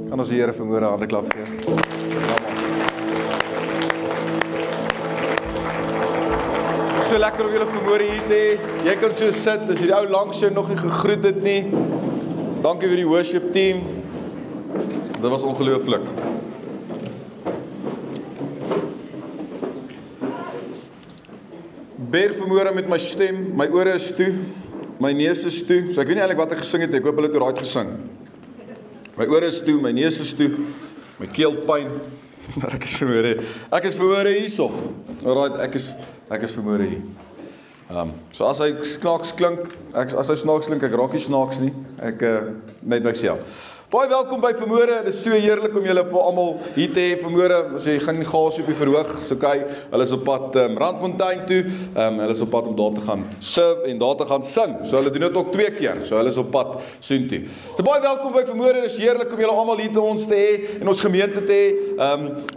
Kan ons die Here vanmôre 'n hande klap gee? So lekker om julle vanmôre hier te hê. Jy kan so sit, as jy die ou langs jou nog nie gegroet het nie. Dankie vir die worship team. Dit was ongelooflik. Beer vanmôre met my stem, my ore is toe, my neus is toe. So ek weet nie eintlik wat ek gesing het, ek hoop hulle het reg gesing. My ore is toe, my neus is toe, my keel pyn. Maar ek is vanmôre hierso. Alright, ek is vanmôre hier. So as hy snaaks klink, as hy snaaks klink, ek raak nie snaaks nie. Ek net myself. Baie welkom by vanmôre. Dit is so heerlik om julle vir almal hier te hê vanmôre. As jy gaan nie gas op die verhoog, so okay. Hulle is op pad Randfontein toe. Hulle is op pad om daar te gaan serve en daar te gaan sing. So hulle doen dit ook 2 keer. So hulle is op pad soontoe. So baie welkom by vanmôre. Dit is heerlik om julle almal hier te ons te hê en ons gemeente te hê.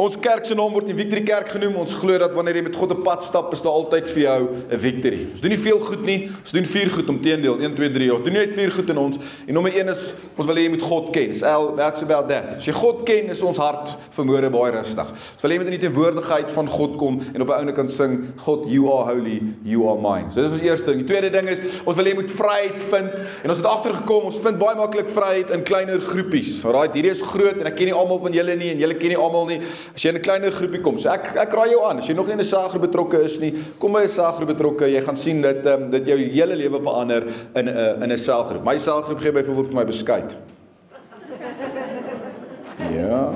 Ons kerk se naam word die Victory Kerk genoem. Ons glo dat wanneer jy met God 'n pad stap, is daar altyd vir jou 'n victory. Ons doen nie veel goed nie. Ons doen 4 goed omteendeel. 1 2 3. Ons doen net 4 goed in ons. En nommer 1 is ons wil hê jy moet God ken. That's about that. As jy God ken, is ons hart vanmôre baie rustig. As wil jy met in die teenwoordigheid van God kom en op 'n ouene kan sing, God, you are holy, you are mine. So dis ons eerste ding. Die tweede ding is, ons wil jy moet vryheid vind. En ons het agtergekom, ons vind baie maklik vryheid in kleiner groepies. Alright, hierdie is groot en ek ken nie almal van julle nie en julle ken nie almal nie. As jy in 'n kleiner groepie kom, so ek raai jou aan, as jy nog nie in 'n selgroep betrokke is nie, kom by 'n selgroep betrokke. Jy gaan sien dat dit jou hele lewe verander in 'n selgroep. My selgroep gee byvoorbeeld vir my beskuit. Ja,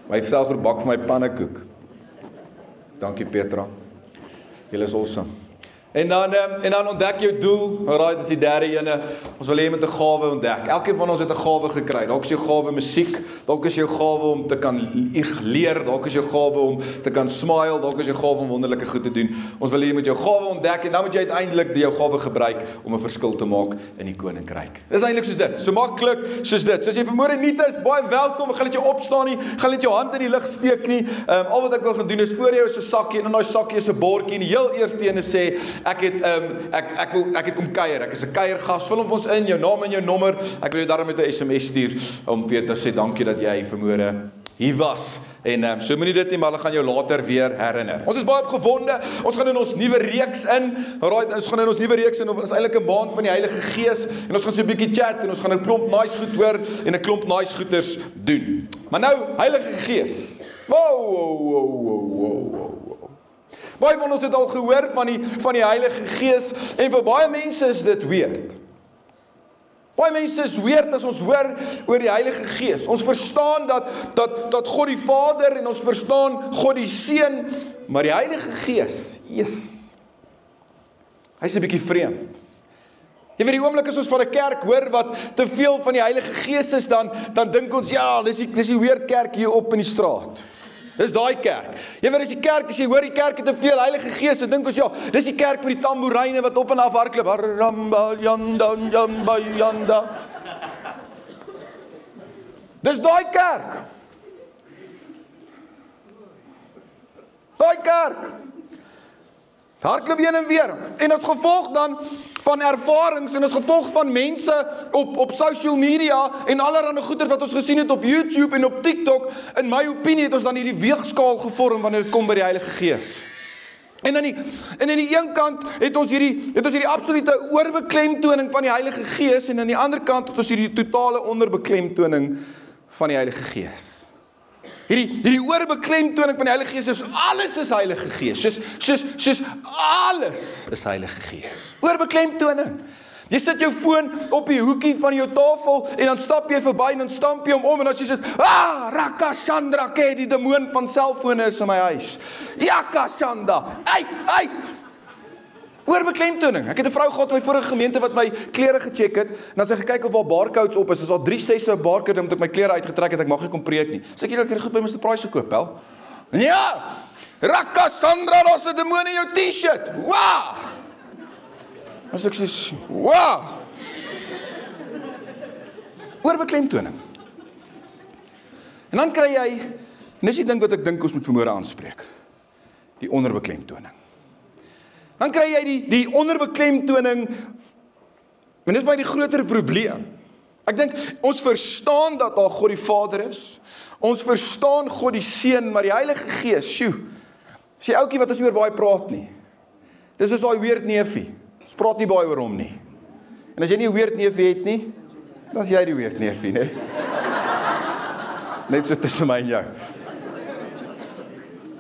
my selgroep bak vir my pannekoek. Dankie Petra. Julle is awesome. En dan ontdek jou doel. Alright, dis die derde ene. Ons wil hê jy moet 'n gawe ontdek. Elkeen van ons het 'n gawe gekry. Dalk is jou gawe musiek, dalk is jou gawe om te kan leer, dalk is jou gawe om te kan smile, dalk is jou gawe om wonderlike goed te doen. Ons wil hê jy moet jou gawe ontdek en dan moet jy uiteindelik jou gawe gebruik om 'n verskil te maak in die koninkryk. Dis eintlik soos dit. So maklik soos dit. So as jy vanmôre nuut is, baie welkom. Ek gaan net jou opstaan nie, gaan net jou hand in die lug steek nie. Al wat ek wil gaan doen is voor jou is 'n sakkie en in daai sakkie is 'n bordjie en die heel eerste een sê ek het kom kuier. Ek is 'n kuiergas. Vul hom ons in, jou naam en jou nommer. Ek wil jou daarom met 'n SMS stuur om vir te sê dankie dat jy vanmôre hier was. En so moenie dit nie, maar hulle gaan jou later weer herinner. Ons is baie opgewonde. Ons gaan in ons nuwe reeks in. Alright, ons gaan in ons nuwe reeks in. Ons is eintlik 'n maand van die Heilige Gees en ons gaan so 'n bietjie chat en ons gaan 'n klomp nice goed hoor en 'n klomp nice goeders doen. Maar nou, Heilige Gees. Wow. Baie van ons het al gehoor van die Heilige Gees en vir baie mense is dit weird. Baie mense is weird as ons hoor oor die Heilige Gees. Ons verstaan dat God die Vader en ons verstaan God die Seun, maar die Heilige Gees, hy's 'n bietjie vreemd. Jy weet die oomblik as ons van 'n kerk hoor wat te veel van die Heilige Gees is, dan dink ons ja, dis die weird kerk hier op in die straat. Dis daai kerk. Jy weet as die kerk, as jy hoor die kerk het te veel Heilige Gees, dan dink ons ja, dis die kerk met die tamboeryne wat op en af hardloop. Dis daai kerk. Daai kerk. Hardloop heen en weer. En as gevolg dan van ervarings en as gevolg van mense op social media en allerlei goeders wat ons gesien het op YouTube en op TikTok, in my opinie het ons dan hierdie weegskaal gevorm wanneer dit kom by die Heilige Gees. En aan die een kant het ons hierdie absolute oorbeklemtoning van die Heilige Gees en aan die ander kant het ons hierdie totale onderbeklemtoning van die Heilige Gees. Hierdie oorbeklemtoning van die Heilige Gees is alles is Heilige Gees. Soos alles is Heilige Gees. Oorbeklemtoning. Jy sit jou foon op die hoekie van jou tafel en dan stap jy verby en dan stamp jy hom om en as jy sê, Rakashandra, die demoon van selfone is in my huis. Yakashanda, uit. Oorbeklemtoning. Ek het 'n vrou gehad in my vorige gemeente wat my klere gecheck het en dan sy gekyk of haar barcodes op is. As al 3 6 'n barcode omdat ek my klere uitgetrek het, ek mag nie kom preek nie. Sê ek julle goed by Mr. Price gekoop, wel? Ja. Rakashandra, daar's 'n demoon in jou T-shirt. Wow! As ek sê, wow! Oorbeklemtoning. En dan kry jy, en dis die ding wat ek dink ons moet vanmôre aanspreek. Die onderbeklemtoning. Dan kry jy die onderbeklemtoning, en dis my die groter probleem. Ek dink, ons verstaan dat daar God die Vader is, ons verstaan God die Seun, maar die Heilige Gees, is die ouetjie wat ons nie oor baie praat nie. Dis is daai weird neefie, ons praat nie baie oor hom nie. En as jy nie 'n weird neefie het nie, dan is jy die weird neefie, né? Net so tussen my en jou.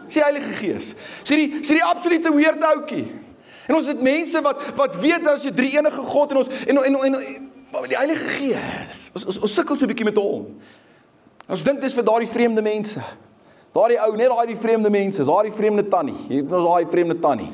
Dis die Heilige Gees. Dis die absolute weird ouetjie. En ons het mense wat weet dat as jy drie enige God en die Heilige Gees. Ons sukkel so 'n bietjie met hom. Ons dink dis vir daardie vreemde mense. Daardie ou, net daardie vreemde mense, daardie vreemde tannie. Jy het ons daai vreemde tannie.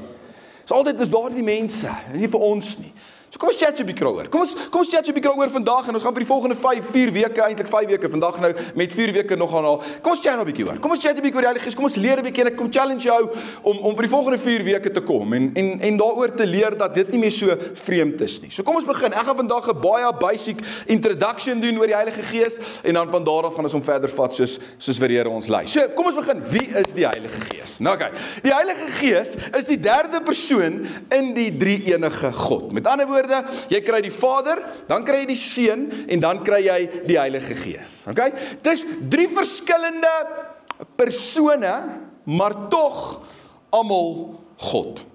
Dis altyd is daardie mense, dis nie vir ons nie. So kom ons chat 'n bietjie oor. Kom ons chat 'n bietjie oor vandag en ons gaan vir die volgende 4 weke, eintlik 5 weke, vandag nou met 4 weke nog aan. Kom ons chat 'n bietjie oor. Kom ons chat 'n bietjie oor die Heilige Gees. Kom ons leer 'n bietjie en ek kom challenge jou om vir die volgende 4 weke te kom en daaroor te leer dat dit nie meer so vreemd is nie. So kom ons begin. Ek gaan vandag 'n baie basic introduction doen oor die Heilige Gees en dan van daar af gaan ons hom verder vat soos wat die Here ons lei. So kom ons begin. Wie is die Heilige Gees? Nou okay. Die Heilige Gees is die derde persoon in die drie-enige God. Met ander woorde, jy kry die Vader, dan kry jy die Seun en dan kry jy die Heilige Gees. Okay? Dis 3 verskillende persone, maar tog almal God.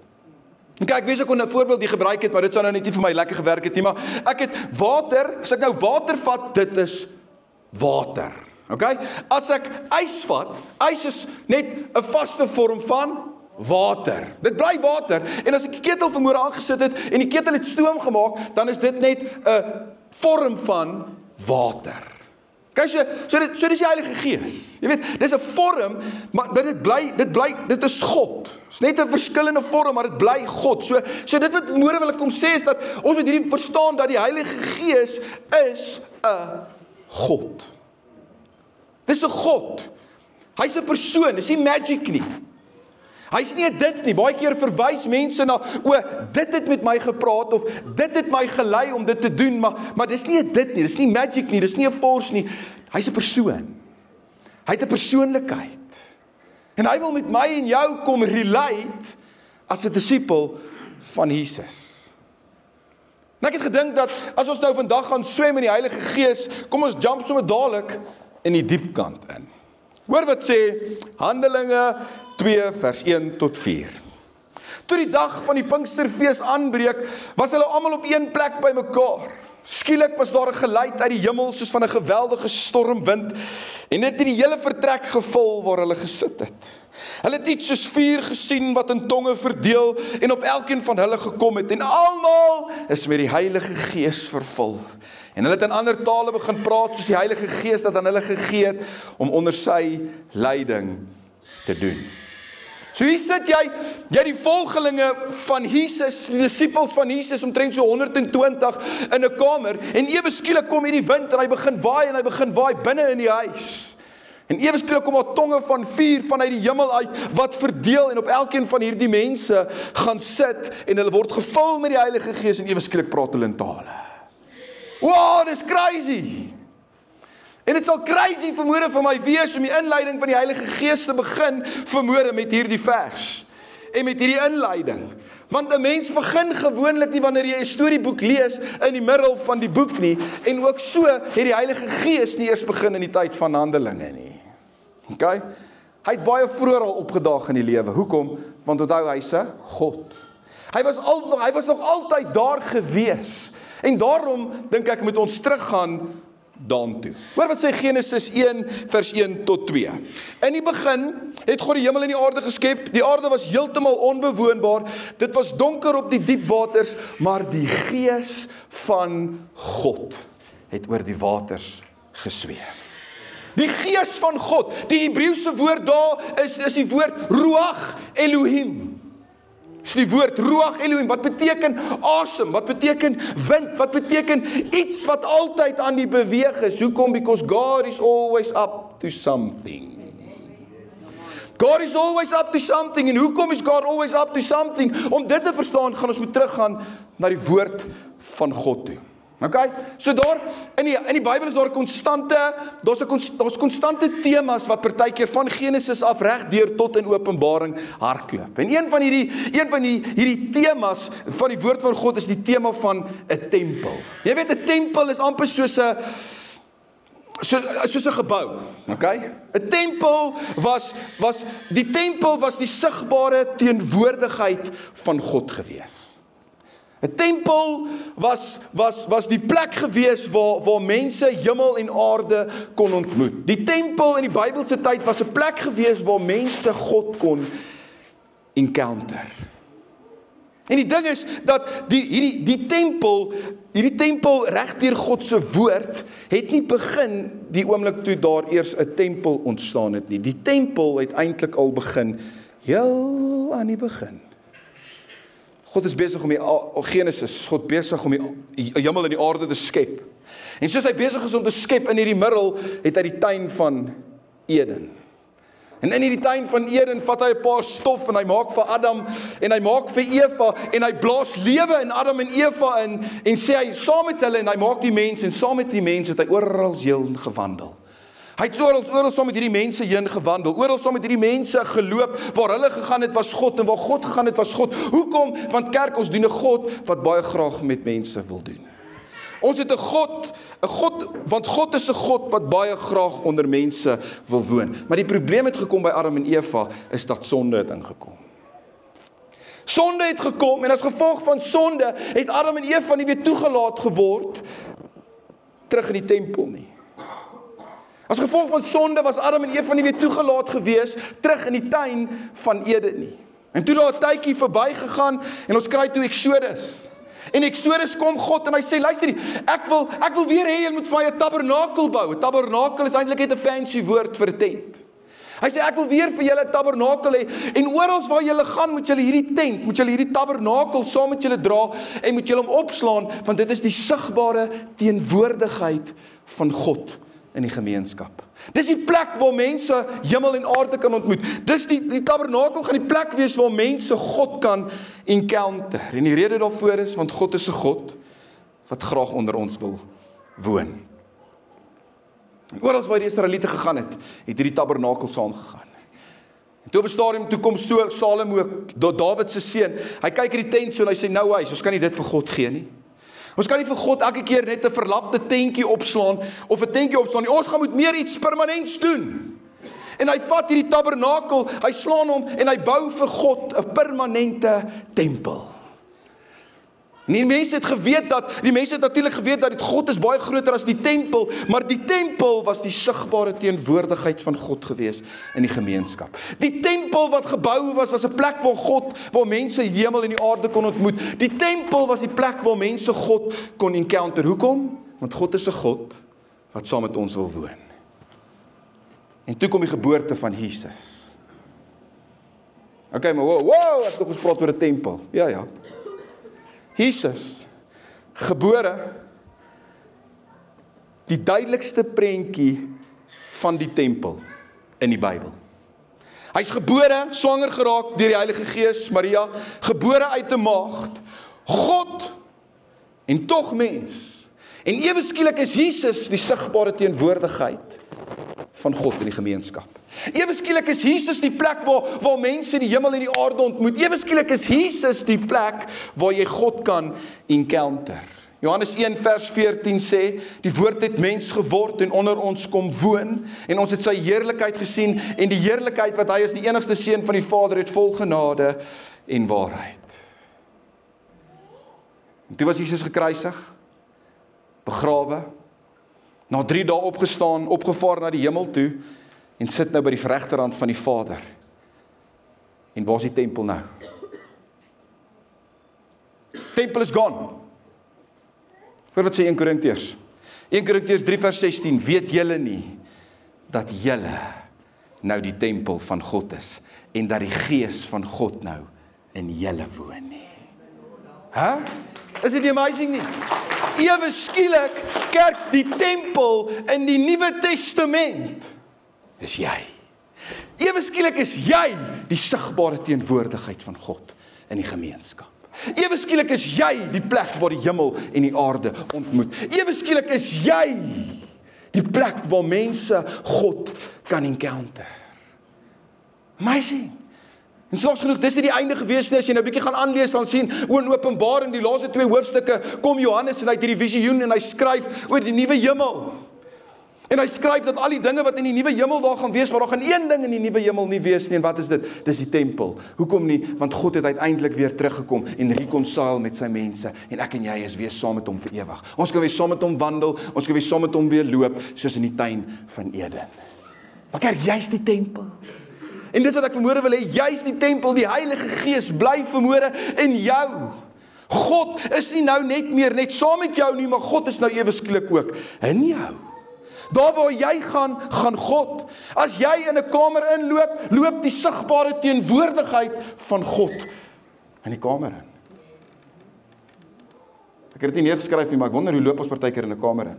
Okay, ek weet ek kon 'n voorbeeld hier gebruik het, maar dit sou nou net nie vir my lekker gewerk het nie, maar ek het water, as ek nou water vat, dit is water. Okay? As ek ys vat, ys is net 'n vaste vorm van water. Dit bly water, en as ek die ketel vanmôre aangesit het, en die ketel het stoom gemaak, dan is dit net 'n vorm van water. Okay, so dis die Heilige Gees. Jy weet, dis 'n vorm, maar dit is God. Dit is net 'n verskillende vorm, maar dit bly God. So dit wat vanmôre wil ek kom sê, is dat ons moet hierdie verstaan, dat die Heilige Gees is 'n God. Dis 'n God. Hy's 'n persoon, dis nie magic nie. Hy's nie dit nie. Baie keer verwys mense na, dit het met my gepraat, of dit het my gelei om dit te doen, maar dis nie dit nie, dis nie magic nie, dis nie 'n force nie. Hy's 'n persoon. Hy het 'n persoonlikheid. En hy wil met my en jou kom relate as 'n disipel van Jesus. En ek het gedink dat, as ons nou vandag gaan swem in die Heilige Gees, kom ons jump sommer dadelik in die diep kant in. Hoor wat sê Handelinge 2 vers 1 tot 4. Toe die dag van die Pinksterfees aanbreek, was hulle almal op een plek by mekaar. Skielik was daar 'n geluid uit die hemel soos van 'n geweldige stormwind, en dit het die hele vertrek gevul waar hulle gesit het. Hulle het iets soos vuur gesien wat in tonge verdeel en op elkeen van hulle gekom het, en almal is met die Heilige Gees vervul. En hulle het in ander tale begin praat soos die Heilige Gees dat aan hulle gegee het om onder sy leiding te doen. So hier sit jy die volgelinge van Jesus, die disciples van Jesus, omtrent so 120 in 'n kamer, en ewe skielik kom hierdie wind en hy begin waai binne in die huis. En ewe skielik kom daar tonge van vuur vanuit die hemel uit wat verdeel, en op elkeen van hierdie mense gaan sit en hulle word gevul met die Heilige Gees, en ewe skielik praat hulle in tale. Wow, dis crazy! En dit sal crazy vanmôre vir my wees om die inleiding van die Heilige Gees te begin vanmôre met hierdie vers en met hierdie inleiding. Want 'n mens begin gewoonlik nie wanneer jy 'n storieboek lees in die middel van die boek nie, en ook so het die Heilige Gees nie eers begin in die tyd van Handelinge nie. Okay? Hy het baie vroeër al opgedaag in die lewe. Hoekom? Want onthou, hy's 'n God. Hy was nog altyd daar gewees. En daarom dink ek moet ons teruggaan daartoe. Hoor wat sê Genesis 1 vers 1 tot 2. In die begin het God die hemel en die aarde geskep. Die aarde was heeltemal onbewoonbaar. Dit was donker op die diep waters, maar die Gees van God het oor die waters gesweef. Die Gees van God, die Hebreëse woord daar is die woord Ruach Elohim. Dis die woord Ruach Elohim, wat beteken asem, wat beteken wind, wat beteken iets wat altyd aan die beweeg is. Hoekom? Because God is always up to something. God is always up to something. En hoekom is God always up to something? Om dit te verstaan, gaan ons moet teruggaan na die woord van God toe. Okay? So daar, in die Bybel is daar daar's konstante temas wat partykeer van Genesis af reg deur tot in Openbaring hardloop. En een van hierdie temas van die woord van God is die tema van 'n tempel. Jy weet, 'n tempel is amper soos 'n gebou, okay? 'n tempel die tempel was die sigbare teenwoordigheid van God gewees. 'n tempel was die plek gewees waar mense hemel en aarde kon ontmoet. Die tempel in die Bybelse tyd was 'n plek gewees waar mense God kon encounter. En die ding is dat hierdie tempel reg deur God se woord het nie begin die oomblik toe daar eers 'n tempel ontstaan het nie. Die tempel het eintlik al begin heel aan die begin. God is besig om God besig om die hemel en die aarde te skep. En soos hy besig is om te skep in hierdie middel, het hy die tuin van Eden. En in hierdie tuin van Eden vat hy 'n paar stof en hy maak vir Adam en hy maak vir Eva en hy blaas lewe in Adam en Eva in en sê hy saam met hulle en hy maak die mens en saam met die mens het hy oral heen gewandel. Hy het oral saam met hierdie mense heen gewandel, oral saam met hierdie mense geloop, waar hulle gegaan het was God en waar God gegaan het was God. Hoekom? Want kerk, ons dien 'n God wat baie graag met mense wil doen. Ons het 'n God, want God is 'n God wat baie graag onder mense wil woon. Maar die probleem het gekom by Adam en Eva, is dat sonde het ingekom. Sonde het gekom en as gevolg van sonde het Adam en Eva nie weer toegelaat geword terug in die tempel nie. As gevolg van sonde was Adam en Eva nie weer toegelaat gewees terug in die tuin van Eden nie. En toe daar 'n tydjie verbygegaan en ons kry toe Exodus. En Exodus kom God en hy sê, luister, ek wil weer hê jy moet vir my 'n tabernakel bou. 'n Tabernakel is eintlik net 'n fancy woord vir 'n tent. Hy sê ek wil weer vir julle 'n tabernakel hê en oral waar julle gaan moet julle hierdie tent, moet julle hierdie tabernakel saam met julle dra en moet julle hom opslaan want dit is die sigbare teenwoordigheid van God in die gemeenskap. Dis die plek waar mense hemel en aarde kan ontmoet. Dis die tabernakel gaan die plek wees waar mense God kan encounter. En die rede daarvoor is want God is 'n God wat graag onder ons wil woon. En oral waar die Israeliete gegaan het hierdie tabernakel saamgegaan. En toe op 'n stadium toe kom Salomo, Dawid se seun. Hy kyk in die tent so en hy sê nou hy, ons kan nie dit vir God gee nie. Ons kan nie vir God elke keer net 'n verlapte tentjie opslaan of 'n tentjie opslaan nie. Ons gaan moet meer iets permanents doen. En hy vat hierdie tabernakel, hy slaan hom en hy bou vir God 'n permanente tempel. En die mense het natuurlik geweet dat God is baie groter as die tempel, maar die tempel was die sigbare teenwoordigheid van God gewees in die gemeenskap. Die tempel wat gebou was 'n plek waar mense hemel en die aarde kon ontmoet. Die tempel was die plek waar mense God kon encounter. Hoekom? Want God is 'n God wat saam met ons wil woon. En toe kom die geboorte van Jesus. Okay, maar wow, ek het nog gespreek oor 'n tempel. Ja. Jesus, gebore, die duidelikste prentjie van die tempel in die Bybel. Hy's gebore, swanger geraak deur die Heilige Gees, Maria, gebore uit 'n maagd, God en tog mens. En ewe skielik is Jesus die sigbare teenwoordigheid van God in die gemeenskap. Ewe skielik is Jesus die plek waar mense die hemel en die aarde ontmoet. Ewe skielik is Jesus die plek waar jy God kan encounter. Johannes 1 vers 14 sê, die woord het mens geword en onder ons kom woon en ons het sy heerlikheid gesien en die heerlikheid wat hy is die enigste seun van die Vader het vol genade en waarheid. En toe was Jesus gekruisig, begrawe, na 3 dae opgestaan, opgevaar na die hemel toe en sit nou by die regterhand van die Vader. En waar is die tempel nou? Tempel is gone. Hoor wat sê 1 Korintiërs. 1 Korintiërs 3 vers 16, weet julle nie dat julle nou die tempel van God is en dat die Gees van God nou in julle woon nie? Is dit amazing nie? Ewe skielik, kerk, die tempel in die Nuwe Testament is jy. Ewe skielik is jy die sigbare teenwoordigheid van God in die gemeenskap. Ewe skielik is jy die plek waar die hemel en die aarde ontmoet. Ewe skielik is jy die plek waar mense God kan encounter. Amazing. En slegs genoeg, dis nie die einde gewees nie. As jy nou 'n bietjie gaan aanlees, dan sien oor in Openbaring, die laaste 2 hoofstukke, kom Johannes en hy het hierdie visioen en hy skryf oor die nuwe hemel. En hy skryf dat al die dinge wat in die nuwe hemel daar gaan wees, maar daar gaan een ding in die nuwe hemel nie wees nie. En wat is dit? Dis die tempel. Hoekom nie? Want God het uiteindelik weer teruggekom en reconcile met sy mense. En ek en jy is weer saam met hom vir ewig. Ons kan weer saam met hom wandel, ons kan weer saam met hom weer loop, soos in die tuin van Eden. Maar kyk, jy's die tempel. En dis wat ek vanmôre wil hê, jy's die tempel, die Heilige Gees bly vanmôre in jou. God is nie nou net saam met jou nie, maar God is nou ewe skielik ook in jou. Daar waar jy gaan, gaan God. As jy in 'n kamer inloop, loop die sigbare teenwoordigheid van God in die kamer in. Ek het dit nie neergeskryf nie, maar ek wonder hoe loop ons partykeer in 'n kamer in.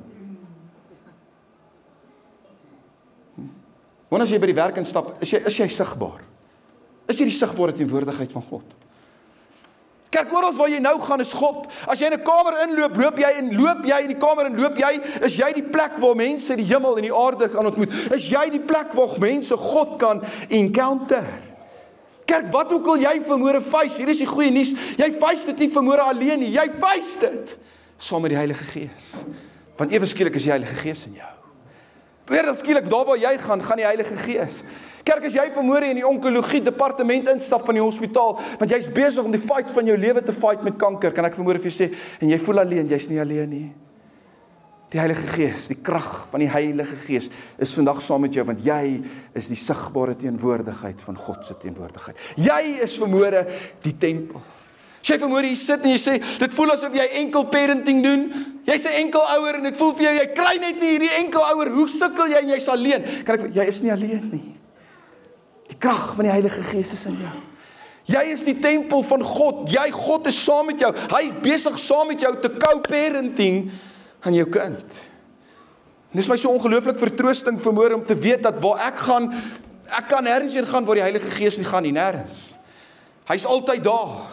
Wanneer as jy by die werk instap, is jy sigbaar? Is jy die sigbare teenwoordigheid van God? Kerk, oral waar jy nou gaan is God. As jy in 'n kamer inloop, loop jy in die kamer en loop jy, is jy die plek waar mense die hemel en die aarde kan ontmoet. Is jy die plek waar mense God kan encounter. Kerk, wat ook al jy vanmôre face, hier is die goeie nuus, jy face dit nie vanmôre alleen nie, jy face dit saam met die Heilige Gees. Want ewe skielik is die Heilige Gees in jou. Ewe skielik, daar waar jy gaan die Heilige Gees. Kerk, as jy vanmôre in die onkologie departement instap van die hospitaal, want jy's besig om die fight van jou lewe te fight met kanker, kan ek vanmôre vir jou sê, en jy voel alleen, jy's nie alleen nie. Die Heilige Gees, die krag van die Heilige Gees is vandag saam met jou, want jy is die sigbare teenwoordigheid van God se teenwoordigheid. Jy is vanmôre die tempel. As jy vanmôre hier sit en jy sê, dit voel asof jy enkel parenting doen, jy's 'n enkel ouer en dit voel vir jou, jy kry net nie hierdie enkel ouer, hoe sukkel jy en jy's alleen? Jy is nie alleen nie. Die krag van die Heilige Gees is in jou. Jy is die tempel van God. God is saam met jou. Hy is besig saam met jou te co-parenting aan jou kind. Dis my so ongelooflik vertroosting vanmôre om te weet dat waar ek kan nêrens heen gaan waar die Heilige Gees nie gaan nie, nêrens. Hy's altyd daar.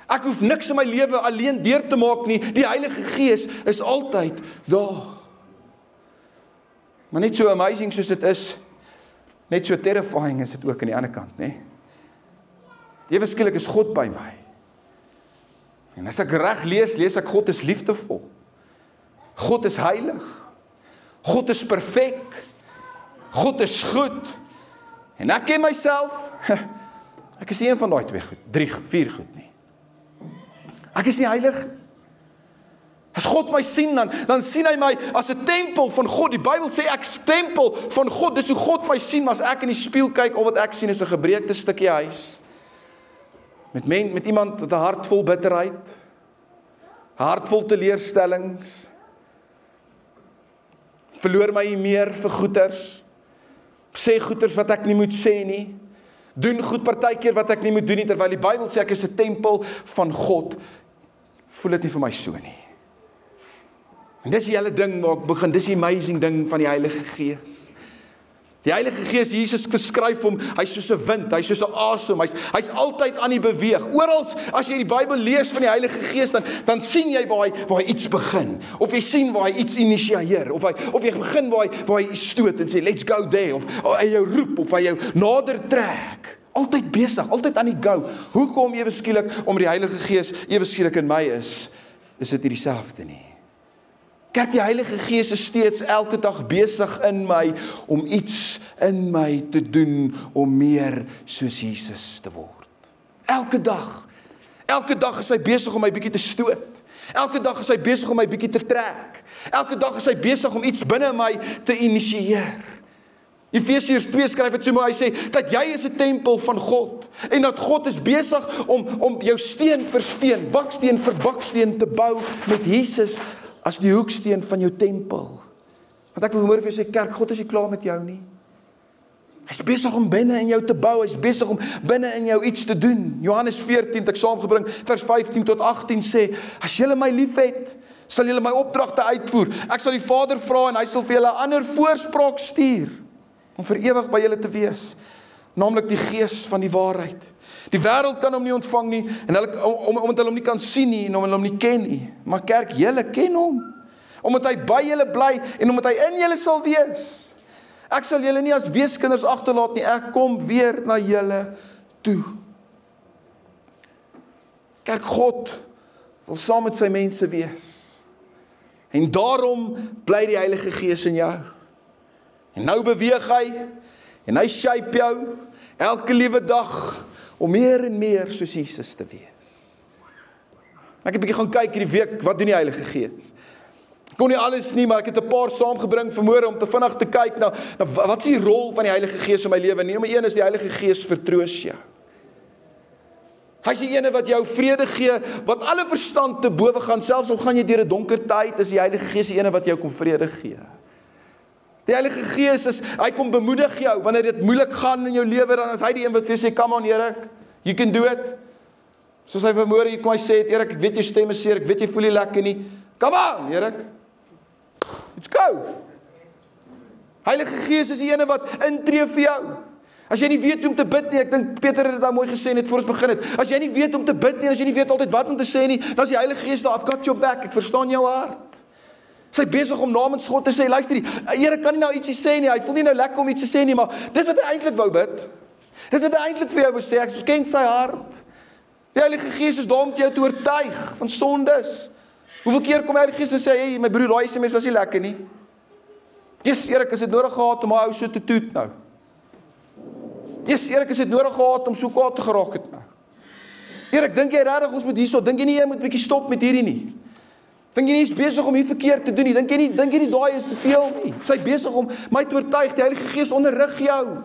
Ek hoef niks in my lewe alleen deur te maak nie. Die Heilige Gees is altyd daar. Maar net so amazing soos dit is, net so terrifying is dit ook aan die ander kant, né? Ewe skielik is God by my. En as ek reg lees ek God is liefdevol. God is heilig. God is perfek. God is goed. En ek ken myself. Ek is nie een van daai 2 goed, 3, 4 goed nie. Ek is nie heilig. As God my sien, dan sien hy my as 'n tempel van God. Die Bybel sê ek is tempel van God. Dis hoe God my sien, maar as ek in die spieël kyk, al wat ek sien is 'n gebreekte stukkie huis. Met iemand met 'n hart vol bitterheid, 'n hart vol teleurstellings. Verloor my meer vir goeters. Sê goeters wat ek nie moet sê nie. Doen goed partykeer wat ek nie moet doen nie, terwyl die Bybel sê ek is 'n tempel van God. Voel dit nie vir my so nie. En dis die hele ding waar ek begin, dis die amazing ding van die Heilige Gees. Die Heilige Gees, Jesus beskryf hom, hy's soos 'n wind, hy's soos 'n asem, hy's altyd aan die beweeg. Oral as jy die Bybel lees van die Heilige Gees, dan sien jy waar hy iets begin, of jy sien waar hy iets initieer, of jy begin waar hy stoot en sê let's go there, of hy jou roep, of hy jou nader trek. Altyd besig, altyd aan die go. Hoekom ewe skielik om die Heilige Gees ewe skielik in my is dit nie dieselfde nie. Kerk, die Heilige Gees is steeds elke dag besig in my om iets in my te doen om meer soos Jesus te word. Elke dag. Elke dag is hy besig om my bietjie te stoot. Elke dag is hy besig om my bietjie te trek. Elke dag is hy besig om iets binne my te initieer. Efesiërs 2 skryf dit so mooi, hy sê dat jy is 'n tempel van God en dat God is besig om jou steen vir steen, baksteen vir baksteen te bou met Jesus as die hoeksteen van jou tempel. Want ek wil vanmôre vir jou sê, kerk, God is nie klaar met jou nie. Hy's besig om binne in jou te bou, hy's besig om binne in jou iets te doen. Johannes 14 het ek saamgebring, vers 15 tot 18 sê, as julle my liefhet, sal julle my opdragte uitvoer. Ek sal die Vader vra en hy sal vir julle 'n ander voorspraak stuur om vir ewig by julle te wees, naamlik die Gees van die waarheid. Die wêreld kan hom nie ontvang nie, en omdat hulle hom nie kan sien nie, en omdat hulle hom nie ken nie. Maar kerk, julle ken hom. Omdat hy by julle bly, en omdat hy in julle sal wees. Ek sal julle nie as weeskinders agterlaat nie, ek kom weer na julle toe. Kerk, God wil saam met sy mense wees. En daarom bly die Heilige Gees in jou. En nou beweeg hy, en hy shape jou, elke liewe dag, om meer en meer soos Jesus te wees. Ek het 'n bietjie gaan kyk hierdie week, wat doen die Heilige Gees? Ek kon nie alles nie, maar ek het 'n paar saamgebring vanmôre om te vinnig te kyk na wat is die rol van die Heilige Gees in my lewe? Nommer 1 is die Heilige Gees vertroos jou. Hy is die ene wat jou vrede gee, wat alle verstand te bowe gaan, selfs al gaan jy deur 'n donker tyd, is die Heilige Gees die ene wat jou kom vrede gee. Die Heilige Gees hy kom bemoedig jou, wanneer dit moeilik gaan in jou lewe, dan is hy die een wat vir jou sê, come on Erik, you can do it. Soos hy vanmôre hier kom, hy sê, Erik, ek weet jou stem is seer, ek weet jy voel nie lekker nie, come on Erik, let's go. Heilige Gees is die ene wat intree vir jou. As jy nie weet hoe om te bid nie, ek dink Peter het dit nou mooi gesê net voor ons begin het, as jy nie weet om te bid nie, as jy nie weet altyd wat om te sê nie, dan is die Heilige Gees daar, I've got your back, ek verstaan jou hart. Sy besig om namens God te sê, luister die, Here kan nie nou ietsie sê nie, hy voel nie nou lekker om iets te sê nie, maar dis wat hy eintlik wou bid. Dis wat hy eintlik vir jou wou sê, ek ken sy hart. Die Heilige Gees is daar om jou te oortuig van sondes. Hoeveel keer kom die Heilige Gees en sê, hey, my broer, daai SMS was nie lekker nie. Yes, Erik, is dit nodig gehad om my ou so te toet nou? Yes, Erik, is dit nodig gehad om so kwaad te geraak het nou? Erik, dink jy regtig ons moet hierso, dink jy nie jy moet 'n bietjie stop met hierdie nie? Dink jy nie is besig om hier verkeerd te doen nie? Dink jy nie daai is te veel nie? Sy besig om my te oortuig, die Heilige Gees onderrig jou.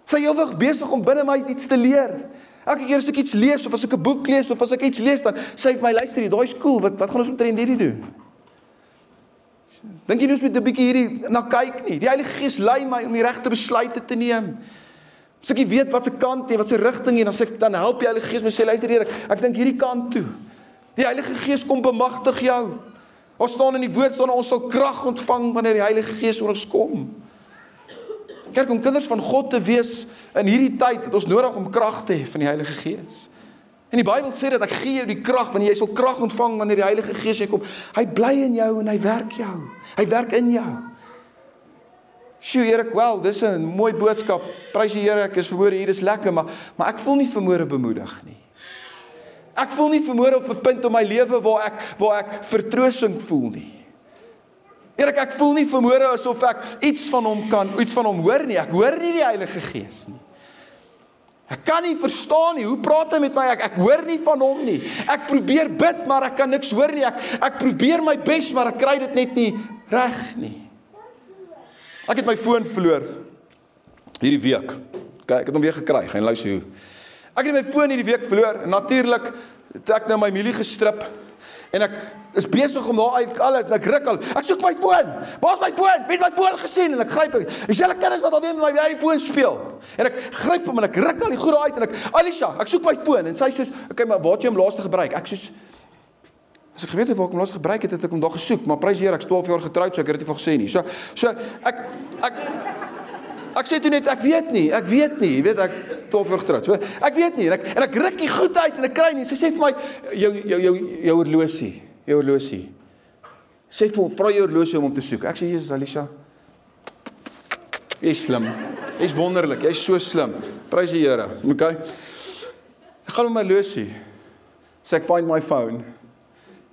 Sy ewig besig om binne my iets te leer. Elke keer as ek iets lees, of as ek 'n boek lees, of as ek iets lees, dan sê hy vir my, luister, daai is cool, wat gaan ons omtrent hierdie doen? Dink jy nie ons moet 'n bietjie hierdie na kyk nie? Die Heilige Gees lei my om die regte besluite te neem. As ek nie weet wat se kant nie, wat se rigting nie, dan help die Heilige Gees my sê, luister Erik, ek dink hierdie kant toe. Die Heilige Gees kom bemagtig jou. Ons staan in die woord, ons sal krag ontvang wanneer die Heilige Gees oor ons kom. Kerk, om kinders van God te wees in hierdie tyd, het ons nodig om krag te hê van die Heilige Gees. En die Bybel sê dat ek gee jou die krag, wanneer jy sal krag ontvang wanneer die Heilige Gees jy kom. Hy bly in jou en hy werk jou. Hy werk in jou. Sjoe, Erik, wel, dis 'n mooi boodskap. Prys die Here, ek is vanmôre hier, dis lekker, maar ek voel nie vanmôre bemoedig nie. Ek voel nie vanmôre op 'n punt in my lewe waar ek vertroosting voel nie. Erik, ek voel nie vanmôre asof ek iets van hom hoor nie. Ek hoor nie die Heilige Gees nie. Ek kan nie verstaan nie, hoe praat hy met my? Ek hoor nie van hom nie. Ek probeer bid, maar ek kan niks hoor nie. Ek probeer my bes, maar ek kry dit net nie reg nie. Ek het my foon verloor hierdie week. Okay, ek het hom weer gekry, gaan luister hoe. Ek het my foon hierdie week verloor, en natuurlik het ek nou my mielie gestrip, en ek is besig om daar uit alles, en ek ruk al, ek soek my foon, waar is my foon? Wie het my foon gesien? En ek gryp, dieselfde kinders wat alweer met my die foon speel, en ek gryp hom, en ek ruk al die goede uit, en Alisha, ek soek my foon, en sy soos, okay, maar waar het jy hom laaste gebruik? Ek soos, as ek geweet het waar ek hom laaste gebruik het, het ek hom daar gesoek, maar prys die Here, ek is 12 jaar getroud, so ek het dit nie van gesê nie, so ek sê toe net, ek weet nie, jy weet, ek 12 jaar getroud, so, ek weet nie, en ek ruk die goed uit, en ek kry nie, sy sê vir my, jou horlosie, sê vir hom, vra jou horlosie om te soek, ek sê, Jesus, Alisha, jy is slim, jy is wonderlik, jy is so slim, prys die Here, okay, ek gaan met my horlosie, sê ek find my phone,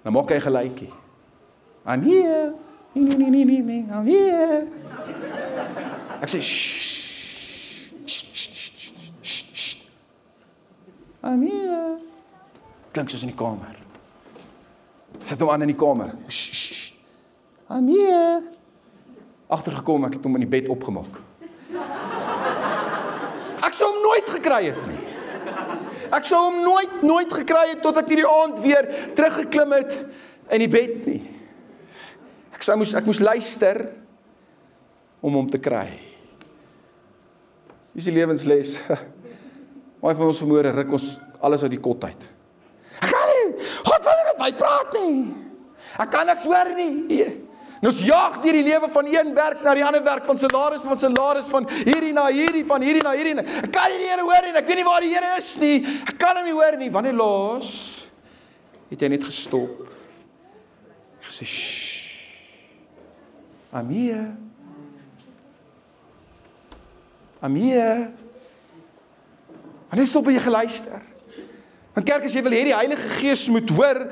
dan maak hy gelykie, I'm here, I'm here, ek sê, shh, I'm here. Klink soos in die kamer. Sit hom aan in die kamer. Shh, I'm here. Agtergekom, ek het hom in die bed opgemaak. Ek sou hom nooit gekry het nie. Ek sou hom nooit gekry het, tot ek die aand weer teruggeklim het in die bed nie. Ek moes luister om hom te kry. Dis die lewensles. Maar van ons vanmôre ruk ons alles uit die kot uit. Ek kan nie, God wil nie met my praat nie. Ek kan niks hoor nie. En ons jaag deur die lewe van een werk na die ander werk, van salaris, van hierdie na hierdie, van hierdie na hierdie. Ek kan nie die Here hoor nie, ek weet nie waar die Here is nie, ek kan hom nie hoor nie. Wanneer laas het jy net gestop? Gesê, shh, I'm here. I'm here. Wanneer stop jy geluister? Want kerk, as jy wil hê die Heilige Gees moet hoor,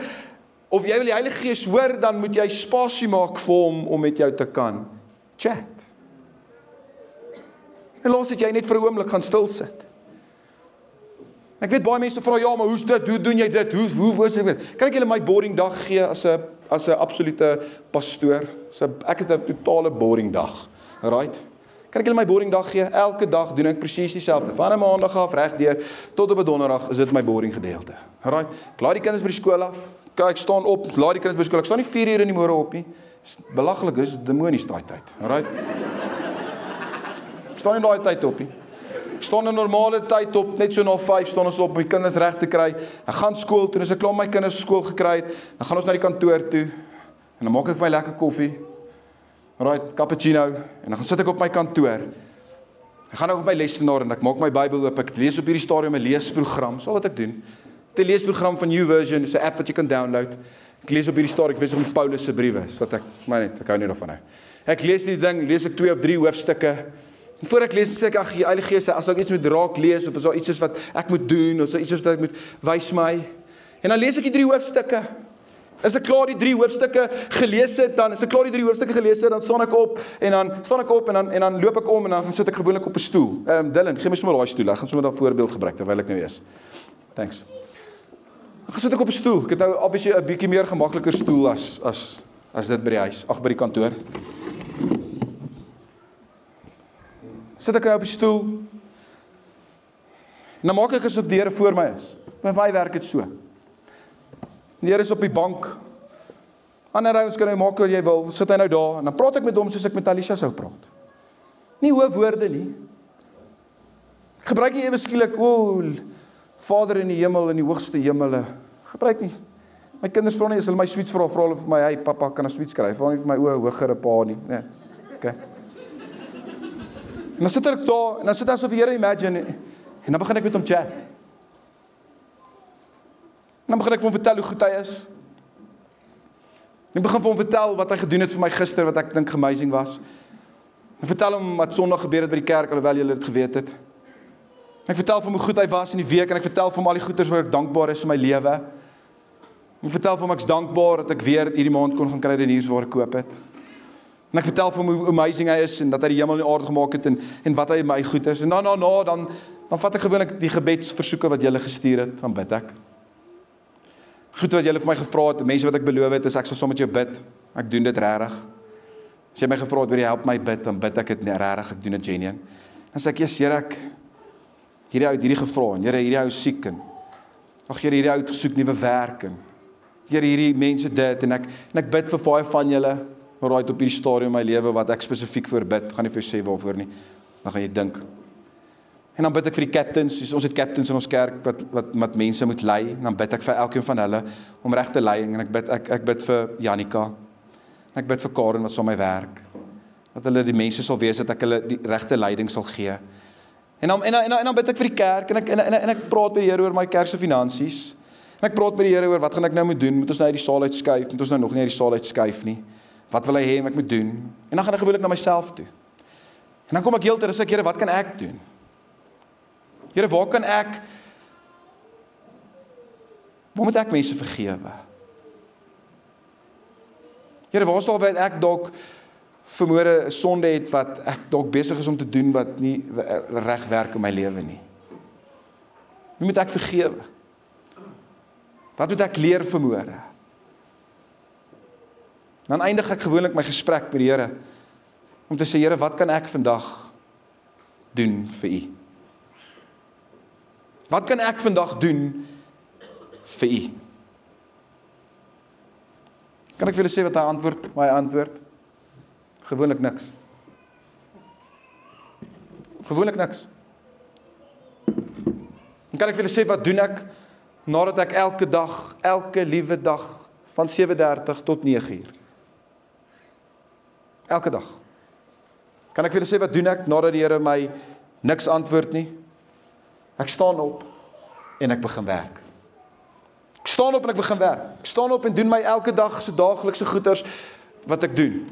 of jy wil die Heilige Gees hoor, dan moet jy spasie maak vir hom om met jou te kan chat. En laat dit jy net vir 'n oomblik gaan stil sit. Ek weet baie mense vra, ja, maar hoe's dit? Hoe doen jy dit? Hoe is dit? Kan ek julle my boring dag gee as 'n absolute pastoor? Ek het 'n totale boring dag. Alright? Kan ek julle my boring dag gee? Elke dag doen ek presies dieselfde. Van 'n maandag af regdeur tot op 'n donderdag is dit my boring gedeelte. Alright? Ek laai die kinders by die skool af. Ek staan op, laai die kinders by skool. Ek staan nie 4 uur in die môre op nie. Dis belaglik, dis demonies daai tyd. Alright? Ek staan nie daai tyd op nie. Ek staan 'n normale tyd op, net so na 5 staan ons op om die kinders reg te kry. Ek gaan skool toe, as ek klaar my kinders skool gekry het, dan gaan ons na die kantoor toe en dan maak ek vir my lekker koffie. Alright, cappuccino, en dan gaan sit ek op my kantoor. Ek gaan nou op my lesenaar en ek maak my Bybel oop. Ek lees op hierdie stadium 'n leesprogram. So wat ek doen. 'n leesprogram van YouVersion, dis 'n app wat jy kan download. Ek lees op hierdie stadium, ek besig om Paulus se briewe, wat ek hou nie daarvan nou. Ek lees die ding, lees ek 2 of 3 hoofstukke. En voor ek lees, sê ek, ag, die Heilige Gees, as ek iets moet raak lees, of as daar iets is wat ek moet doen, of so iets is wat ek moet wys my. En dan lees ek die 3 hoofstukke. As ek klaar die 3 hoofstukke gelees het, dan staan ek op en dan loop ek om en dan gaan sit ek gewoonlik op 'n stoel. Dylan, gee my sommer daai stoel. Ek gaan sommer daai voorbeeld gebruik terwyl ek nou is. Thanks. Dan gaan sit ek op 'n stoel. Ek het nou obviously 'n bietjie meer gemakliker stoel as dit by die huis, by die kantoor. Sit ek nou op die stoel. En dan maak ek asof die Here voor my is. Met my werk dit so. Die Here is op die bank. Ander ouens kan jy maak wat jy wil. Sit hy nou daar en dan praat ek met hom soos ek met Alicia sou praat. Nie hoë woorde nie. Ek gebruik nie ewe skielik, Vader in die hemel, in die hoogste hemele. Gebruik nie. My kinders vra nie as hulle my sweets vra hulle vir my, hey pappa, kan 'n sweets kry? Vra nie vir my hogere pa nie. Nee. Okay. En dan sit ek daar en dan sit ek asof die Here imagine en dan begin ek met hom chat. En dan begin ek vir hom vertel hoe goed hy is. En ek begin vir hom vertel wat hy gedoen het vir my gister, wat ek dink amazing was. En vertel hom wat Sondag gebeur het by die kerk, alhoewel julle dit geweet het. En ek vertel vir hom hoe goed hy was in die week, en ek vertel vir hom al die goeders waar ek dankbaar is in my lewe. En ek vertel vir hom ek's dankbaar dat ek weer hierdie maand kon gaan kry deniers waar ek koop het. En ek vertel vir hom hoe amazing hy is, en dat hy die hemel en die aarde gemaak het, en wat hy in my goed is. En dan vat ek gewoonlik die gebedsversoeke wat julle gestuur het, dan bid ek. Goed wat julle vir my gevra het, mense wat ek beloof het, is ek sal saam met jou bid. Ek doen dit regtig. As jy my gevra het, wil jy help my bid, dan bid ek dit regtig, ek doen dit genuine. Dan sê ek, yes, Here, ek hierdie ou het hierdie gevra, en Here, hierdie ou is siek, en ag Here, hierdie ou het gesoek nuwe werk, en Here, hierdie mense dit, en ek bid vir baie van julle, right op hierdie stadium in my lewe, wat ek spesifiek voor bid, gaan nie vir jou sê waarvoor nie, dan gaan jy dink. En dan bid ek vir die captains, ons het captains in ons kerk, wat mense moet lei, en dan bid ek vir elkeen van hulle, om reg te lei, en ek bid vir Janika, en ek bid vir Karen, wat saam my werk, dat hulle die mense sal wees, dat ek hulle die regte leiding sal gee. En dan bid ek vir die kerk, en ek praat met die Here oor my kerk se finansies, en ek praat met die Here oor, wat gaan ek nou moet doen, moet ons nou uit die saal uitskuif, moet ons nou nog nie uit die saal uitskuif nie, wat wil hy hê ek moet doen, en dan gaan ek gewoonlik na myself toe, en dan kom ek heeltyd, en sê ek, Here, wat kan ek doen? Here, waar moet ek mense vergewe? Here, waar is daar waar ek dalk vermoede 'n sonde het, wat ek dalk besig is om te doen, wat nie reg werk in my lewe nie? Wie moet ek vergewe? Wat moet ek leer vermoede? Dan eindig ek gewoonlik my gesprek met die Here, om te sê, Here, wat kan ek vandag doen vir U? Wat kan ek vandag doen vir U? Kan ek vir julle sê wat hy antwoord? Gewoonlik niks. Gewoonlik niks. En kan ek vir julle sê wat doen ek, nadat ek elke dag, elke liewe dag, van 7:30 tot 9:00. Elke dag. Kan ek vir julle sê wat doen ek nadat die Here my niks antwoord nie? Ek staan op en ek begin werk. Ek staan op en ek begin werk. Ek staan op en doen my elke dag se daaglikse goeders wat ek doen.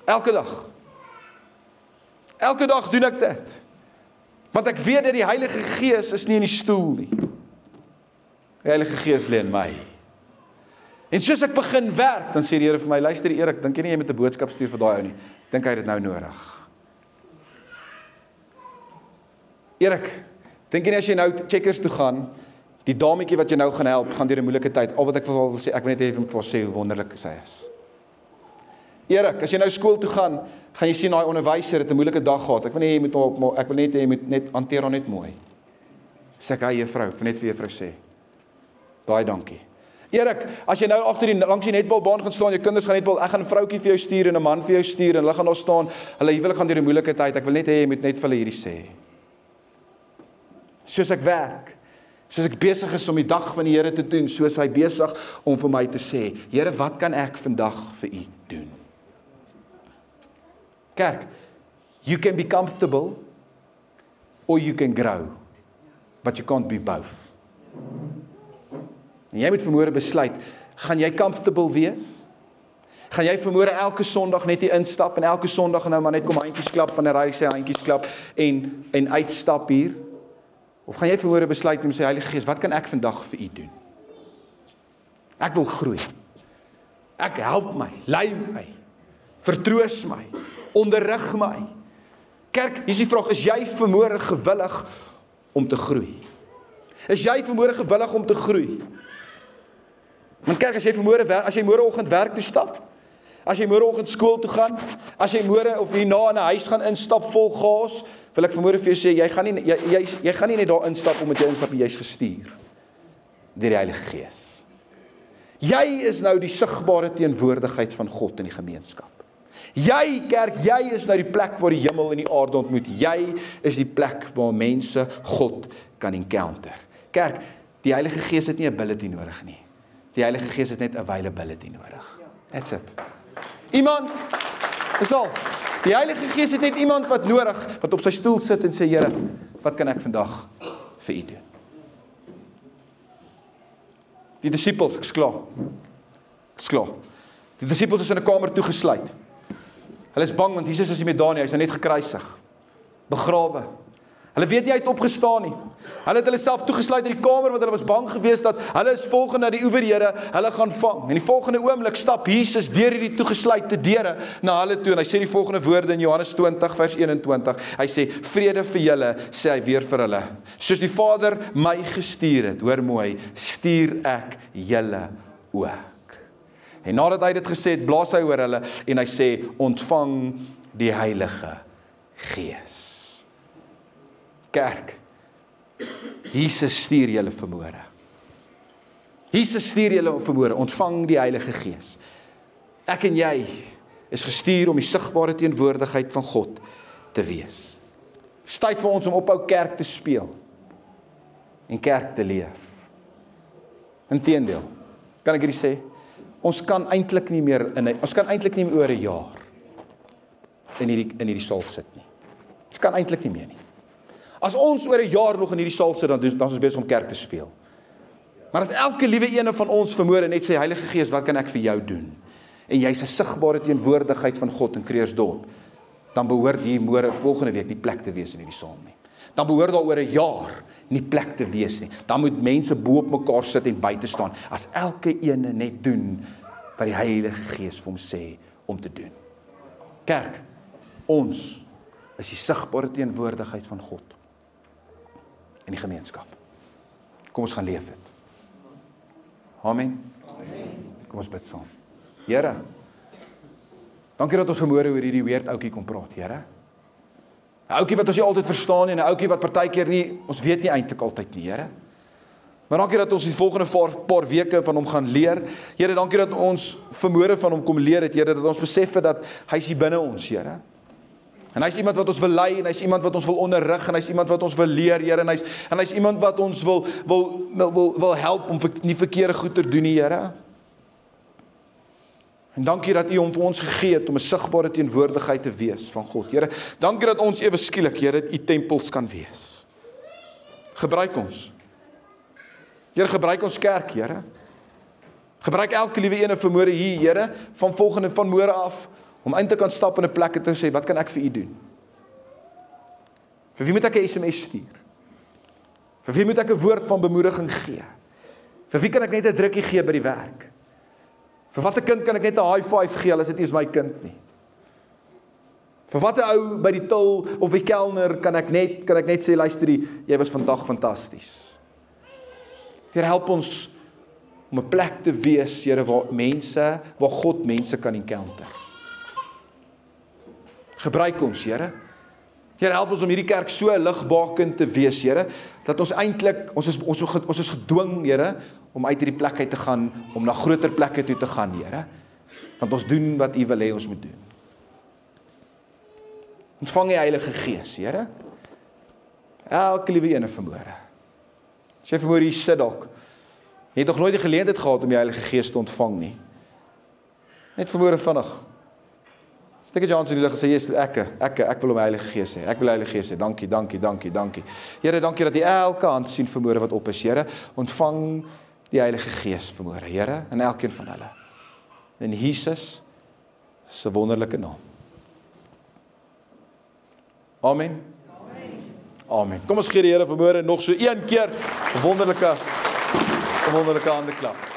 Elke dag. Elke dag doen ek dit. Want ek weet dat die Heilige Gees is nie in die stoel nie. Die Heilige Gees lê in my. En soos ek begin werk, dan sê die Here vir my, luister Erik, dink jy nie jy moet 'n boodskap stuur vir daai ou nie. Dink hy het dit nou nodig. Erik, dink jy nie as jy nou Checkers toe gaan, die dametjie wat jy nou gaan help, gaan deur 'n moeilike tyd. Al wat ek wil sê, ek wil net hê vir hom sê hoe wonderlik sy is. Erik, as jy nou skool toe gaan jy sien daai onderwyser het 'n moeilike dag gehad. Ek wil net hê jy moet net hanteer hom net mooi. Sê ek, juffrou, ek wil net vir juffrou sê. Baie dankie. Erik, as jy nou langs die netbalbaan gaan staan, jou kinders gaan netbal, ek gaan 'n vroutjie vir jou stuur en 'n man vir jou stuur en hulle gaan daar staan. Hulle huwelik gaan deur 'n moeilike tyd. Ek wil net hê jy moet net vir hulle hierdie sê. Soos ek werk, soos ek besig is om die dag van die Here te doen, soos hy besig om vir my te sê, Here, wat kan ek vandag vir u doen? Kerk, you can be comfortable or you can grow, but you can't be both. En jy moet vanmôre besluit, gaan jy comfortable wees? Gaan jy vanmôre elke Sondag net hier instap en elke Sondag nou maar net kom handjies klap wanneer hy sê handjies klap en uitstap hier? Of gaan jy vanmôre besluit om sê, Heilige Gees, wat kan ek vandag vir u doen? Ek wil groei. Ek help my, lei my, vertroos my, onderrig my. Kerk, hier is die vraag, is jy vanmôre gewillig om te groei? Is jy vanmôre gewillig om te groei? Want kerk, as jy môreoggend werk toe stap, as jy môreoggend skool toe gaan, as jy môre of hierna in 'n huis gaan instap vol gas, wil ek vanmôre vir jou sê, jy gaan nie net daar instap omdat jy instap en jy's gestuur deur die Heilige Gees. Jy is nou die sigbare teenwoordigheid van God in die gemeenskap. Jy, kerk, jy is nou die plek waar die hemel en die aarde ontmoet. Jy is die plek waar mense God kan encounter. Kerk, die Heilige Gees het nie 'n ability nodig nie. Die Heilige Gees het net availability nodig. That's it. Iemand, dis al. Die Heilige Gees het net iemand wat nodig, wat op sy stoel sit en sê, Here, wat kan ek vandag vir u doen? Die disippels, ek is klaar. Die disippels is in 'n kamer toegesluit. Hulle is bang, want Jesus is nie meer daar nie, hy is nou net gekruisig, begrawe. Hulle weet nie hy het opgestaan nie. Hulle het hulle self toegesluit in die kamer, want hulle was bang geweest dat hulle is volgende na die owerhede, hulle gaan vang. En die volgende oomblik stap Jesus deur hierdie toegesluitde deure na hulle toe, en hy sê die volgende woorde in Johannes 20 vers 21, hy sê, vrede vir julle, sê hy weer vir hulle. Soos die Vader my gestuur het, hoor mooi, stuur ek julle ook. En nadat hy dit gesê het, blaas hy oor hulle, en hy sê, ontvang die Heilige Gees. Kerk, Jesus stuur julle vanmôre. Jesus stuur julle vanmôre, ontvang die Heilige Gees. Ek en jy is gestuur om die sigbare teenwoordigheid van God te wees. Dit is tyd vir ons om ophou kerk te speel en kerk te leef. Inteendeel, kan ek hierdie sê, ons kan eintlik nie meer oor 'n jaar in hierdie saal sit nie. Ons kan eintlik nie meer nie. As ons oor 'n jaar nog in hierdie saal sit, dan is ons besig om kerk te speel. Maar as elke liewe ene van ons vanmôre net sê, Heilige Gees, wat kan ek vir jou doen? En jy's 'n sigbare teenwoordigheid van God in Kreersdorp, dan behoort hier volgende week nie plek te wees in hierdie saal nie. Dan behoort daar oor 'n jaar nie plek te wees nie. Dan moet mense bo op mekaar sit en buite staan, as elke ene net doen wat die Heilige Gees vir hom sê om te doen. Kerk, ons is die sigbare teenwoordigheid van God in die gemeenskap. Kom ons gaan leef dit. Amen. Kom ons bid saam. Here, dankie dat ons vanmôre oor hierdie weird ouetjie kon praat, Here. 'n Ouetjie wat ons nie altyd verstaan nie, en 'n ouetjie wat partykeer nie, ons weet nie eintlik altyd nie, Here. Maar dankie dat ons die volgende paar weke van hom gaan leer. Here, dankie dat ons vanmôre van hom kom leer het, Here, dat ons besef het dat hy is hier binne ons, Here. En hy is iemand wat ons wil lei, en hy is iemand wat ons wil onderrig, en hy is iemand wat ons wil leer, Here, en hy is iemand wat ons wil help om nie verkeerde goed te doen nie, Here. En dankie dat U hom vir ons gegee het om 'n sigbare teenwoordigheid te wees van God. Here, dankie dat ons ewe skielik, Here, U tempels kan wees. Gebruik ons. Here, gebruik ons kerk, Here. Gebruik elke liewe ene vanmôre hier, Here, van môre af, om in te kan stap in 'n plek en te sê, wat kan ek vir U doen? Vir wie moet ek 'n SMS stuur? Vir wie moet ek 'n woord van bemoediging gee? Vir wie kan ek net 'n drukkie gee by die werk? Vir watter kind kan ek net 'n high five gee, al is dit nie eens my kind nie? Vir watter ou by die til of die kelner kan ek net sê, luister, jy was vandag fantasties. Here, help ons om 'n plek te wees, Here, waar God mense kan encounter. Gebruik ons, Here. Here, help ons om hierdie kerk so ligbaken te wees, Here, dat ons eintlik, ons is gedwing, Here, om uit hierdie plek uit te gaan, om na groter plekke toe te gaan, Here. Want ons doen wat U wil hê ons moet doen. Ontvang die Heilige Gees, Here. Elke liewe ene vanmôre. As jy vanmôre hier sit dalk, jy het nog nooit die geleentheid gehad om die Heilige Gees te ontvang nie. Net vanmôre vinnig. Steek het jou hand in die lug en sê, ek wil om die Heilige Gees hê. Ek wil die Heilige Gees hê. Dankie. Here, dankie dat jy elke hand sien vanmôre wat op is, Here. Ontvang die Heilige Gees vanmôre, Here, en elkeen van hulle. In Jesus se wonderlike naam. Amen. Amen. Kom ons gee die Here vanmôre nog so een keer 'n wonderlike hande klap.